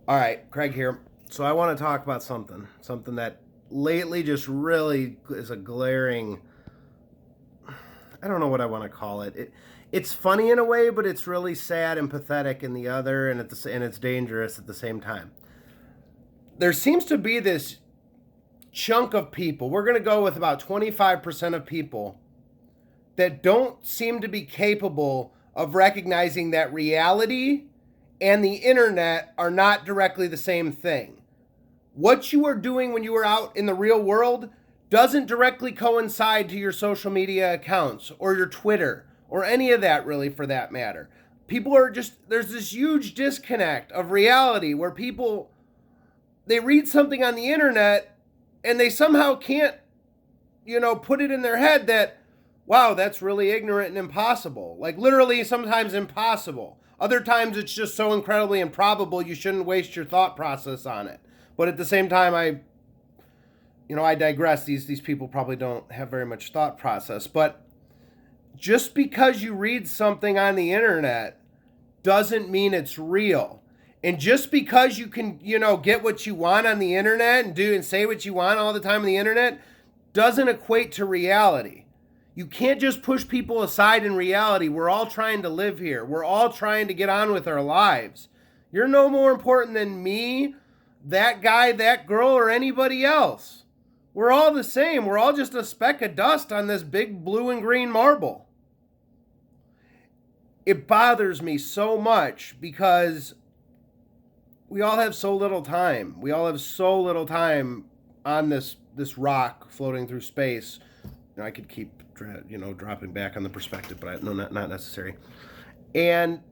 All right, Craig here. So I want to talk about something that lately just really is a glaring. I don't know what I want to call it. It's funny in a way, but it's really sad and pathetic in the other, and it's dangerous at the same time. There seems to be this chunk of people. We're going to go with about 25% of people that don't seem to be capable of recognizing that reality and the internet are not directly the same thing. What you are doing when you are out in the real world doesn't directly coincide to your social media accounts or your Twitter or any of that, really, for that matter. People are just, there's this huge disconnect of reality where people, they read something on the internet and they somehow can't, put it in their head that, wow, that's really ignorant and impossible. Like literally sometimes impossible. Other times it's just so incredibly improbable you shouldn't waste your thought process on it. But at the same time, I digress. These people probably don't have very much thought process. But just because you read something on the internet doesn't mean it's real. And just because you can, get what you want on the internet and do and say what you want all the time on the internet doesn't equate to reality. You can't just push people aside in reality. We're all trying to live here. We're all trying to get on with our lives. You're no more important than me, that guy, that girl, or anybody else. We're all the same. We're all just a speck of dust on this big blue and green marble. It bothers me so much because we all have so little time. We all have so little time on this rock floating through space. I could keep dropping back on the perspective, but not necessary. And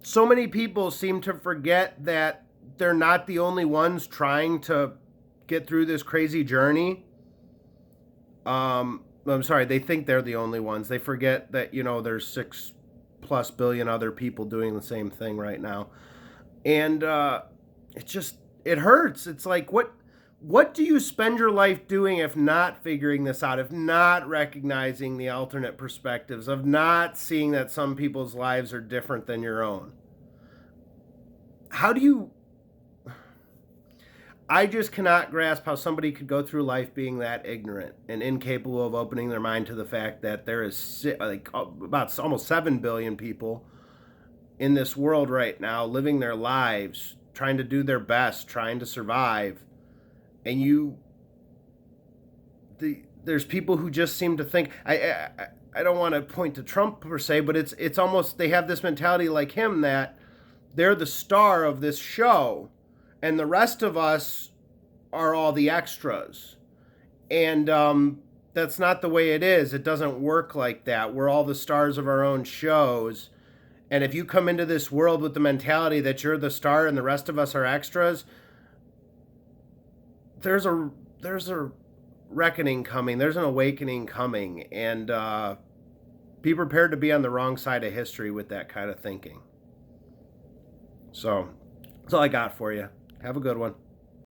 so many people seem to forget that they're not the only ones trying to get through this crazy journey. I'm sorry, they think they're the only ones. They forget that, there's 6+ billion other people doing the same thing right now. And it hurts. It's like, what do you spend your life doing if not figuring this out, if not recognizing the alternate perspectives, of not seeing that some people's lives are different than your own? How do you... I just cannot grasp how somebody could go through life being that ignorant and incapable of opening their mind to the fact that there is about almost 7 billion people in this world right now living their lives, trying to do their best, trying to survive. And there's people who just seem to think, I don't want to point to Trump per se, but it's almost, they have this mentality like him that they're the star of this show and the rest of us are all the extras. And that's not the way it is. It doesn't work like that. We're all the stars of our own shows. And if you come into this world with the mentality that you're the star and the rest of us are extras, there's a reckoning coming. There's an awakening coming. And be prepared to be on the wrong side of history with that kind of thinking. So that's all I got for you. Have a good one.